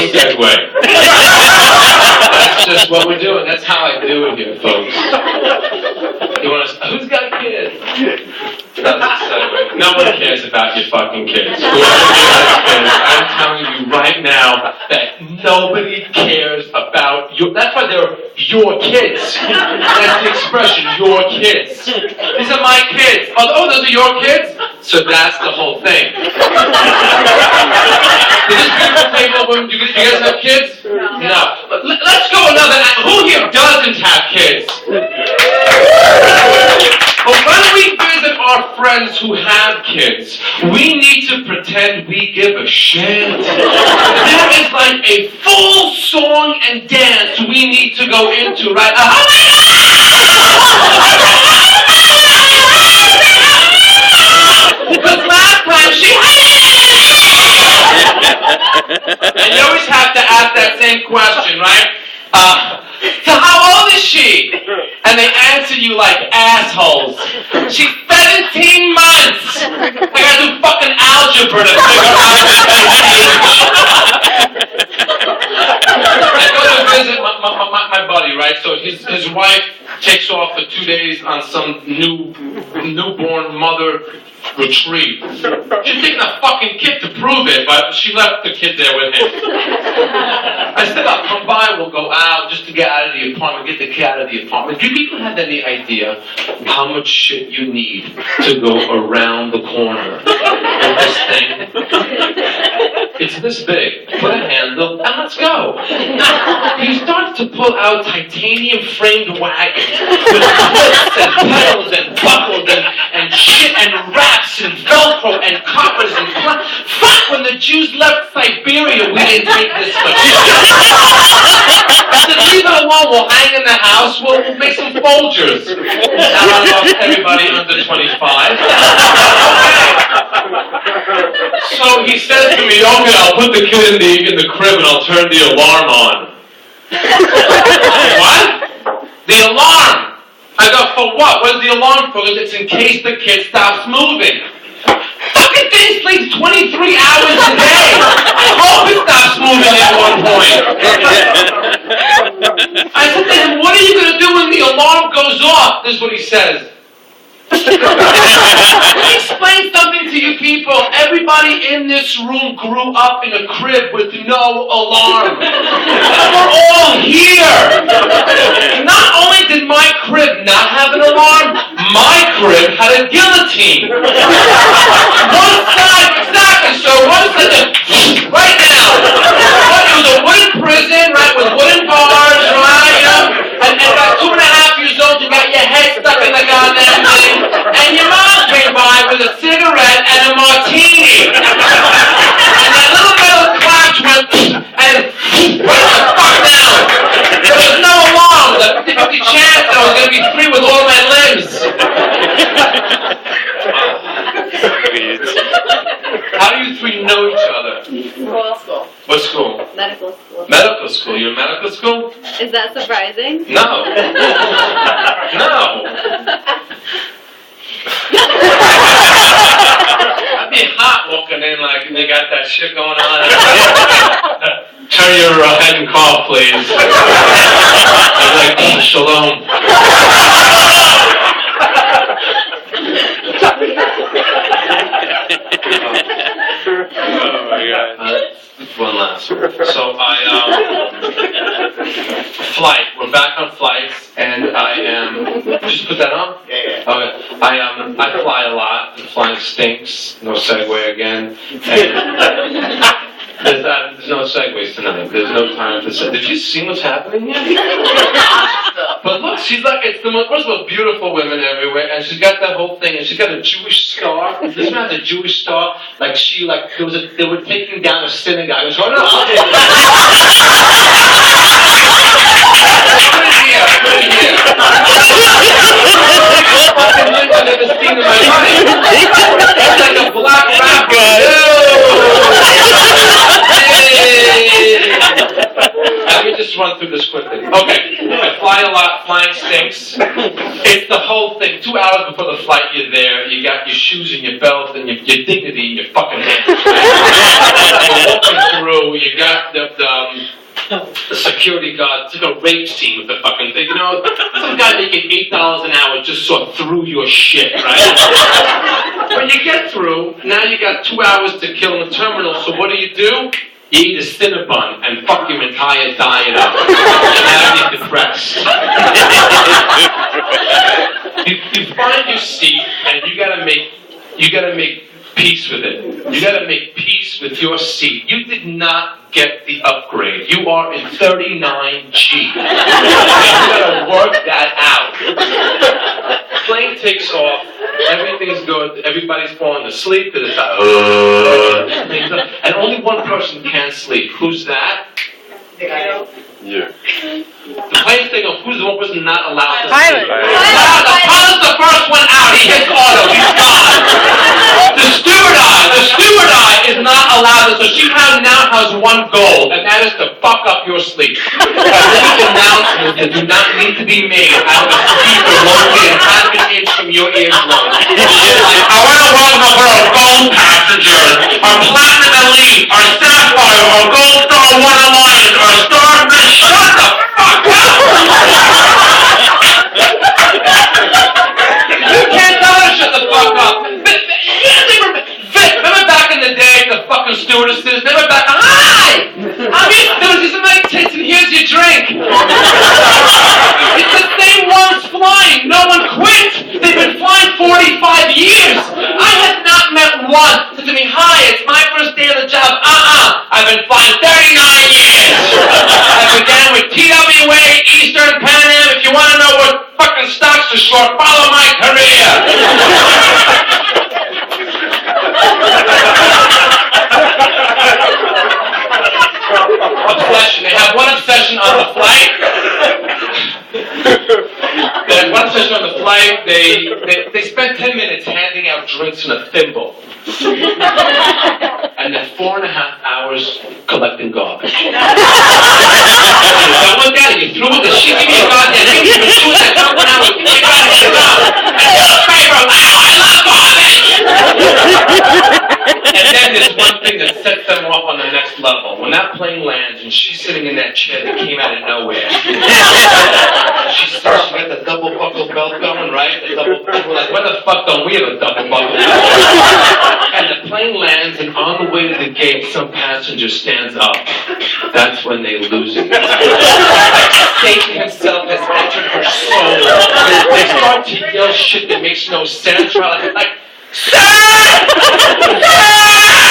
segue. That's just what we're doing. That's how I do it here, folks. You want to? Who's got kids? That's a segue. No one cares about your fucking kids. Whoever has kids, I'm telling you right now that nobody cares about you. That's why they're your kids. That's the expression, your kids. These are my kids. Oh, those are your kids? So that's the whole thing. Do you guys have kids? No. Let's go another. Who here doesn't have kids? But when we visit our friends who have kids, we need to pretend we give a shit. There is like a full song and dance we need to go into, right? Because last time she... And you always have to ask that same question, right? So how old is she? And they answer you like assholes. She's 17 months! I gotta do fucking algebra to figure out her age. I go to visit my buddy, right? So his wife takes off for 2 days on some newborn mother retreat. She's taking a fucking kid to prove it, but she left the kid there with him. I said, I'll come by, we'll go out just to get out of the apartment, get the kid out of the apartment. Do people have any idea how much shit you need to go around the corner of this thing? It's this big. Put a handle and let's go. He starts to pull out titanium framed wagons with clips and pedals and buckles and shit and wraps and Velcro and coppers and fuck, when the Jews left Siberia, we didn't take this much shit. I said, leave it alone, we'll hang in the house, we'll make some Folgers. Now I lost everybody under 25. So he says to me, okay, I'll put the kid in the crib and I'll turn the alarm on. What? The alarm! I go, for what? What's the alarm for? It's in case the kid stops moving. Fucking thing sleeps 23 hours a day. I hope it stops moving at one point. I said to him, what are you going to do when the alarm goes off? This is what he says. Let me explain something to you people. Everybody in this room grew up in a crib with no alarm. We're all here. Not only did my crib not have an alarm, my crib had a guillotine. One side, exactly, so one side, right now. It was a wooden prison, right, with wooden bars, right, you know? And about 2.5 years old, you got your head stuck in the goddamn thing. And your mom came by with a cigarette and a martini. And that little metal clutch went and right the fuck down. There was no alarm. There was a 50-50 chance that I was going to be free with all my limbs. How do you three know each other? School. What school? Medical school. Medical school. You're in medical school? Is that surprising? No. No. I'd be hot walking in like they got that shit going on. Turn your head and cough, please. I'd be like, shalom. Oh my God. One last. So flight. We're back on flights, and I am. Just put that on. Yeah. Okay. I fly a lot. And flying stinks. No segue again. And there's no segues tonight. There's no time to say. Did you see what's happening here? But look, she's like, it's the most, first of all, beautiful women everywhere, and she's got that whole thing, and she's got a Jewish star. This man has a Jewish star, like they were taking down a synagogue. I was going, no, put it here. Fucking thing I've never seen in my life. It's like a black rapper. Let me just run through this quickly. Okay, I fly a lot, flying stinks. It's the whole thing. 2 hours before the flight, you're there, you got your shoes and your belt and your dignity in your fucking hands. You're walking through, you got the security guard. It's like a rape scene with the fucking thing. You know, some guy making $8 an hour just saw through your shit, right? When you get through, now you got 2 hours to kill in the terminal, so what do? You eat a Cinnabon and fuck your entire diet up. Now you're depressed. You find your seat and you gotta make peace with it. You gotta make peace with your seat. You did not get the upgrade. You are in 39G. You gotta work that out. Plane takes off. Everything's good. Everybody's falling asleep. It's like, and only one person can sleep. Who's that? Yeah. The plane's taking off. Who's the one person not allowed to Pilot. sleep? The pilot's the first one out. He hits auto. He's gone. The steward is not allowed to. So she now has one goal, and that is to fuck up your sleep. These announcements that do not need to be made out of a speaker located half an inch from your eardrum. I want to welcome for our gold passengers, our platinum elite, our sapphire, our gold star one alliance, our star mission. Shut the fuck up! You can't tell her to shut the fuck up. Remember back in the day, the fucking stewardesses, remember back, hi! I'm your stewardess, these are my tits, and here's your drink. It's the same ones flying, no one quit. They've been flying 45 years. I had not met one who said to me, hi, it's my first day on the job. I've been flying 39 years. I began with TWA, Eastern, Pan Am. If you want to know what fucking stocks are short, follow my career. Obsession. They have one obsession on the flight. They have one obsession on the flight. They spend 10 minutes handing out drinks in a thimble. And then 4.5 hours collecting garbage. I went down and you threw it the shit. Give me a goddamn thing. You threw it that 1 hour. Give me a goddamn go. And do a favor. I love garbage. And then there's one thing that sets them off on the next level. When that plane lands and she's sitting in that chair that came out of nowhere. She got the double buckle belt going, right? The double, we're like, when the fuck don't we have a double buckle belt? And the plane lands, and on the way to the gate, some passenger stands up. That's when they lose it. Satan himself has entered her soul. They start to yell shit that makes no sense. Like, sir! Sir!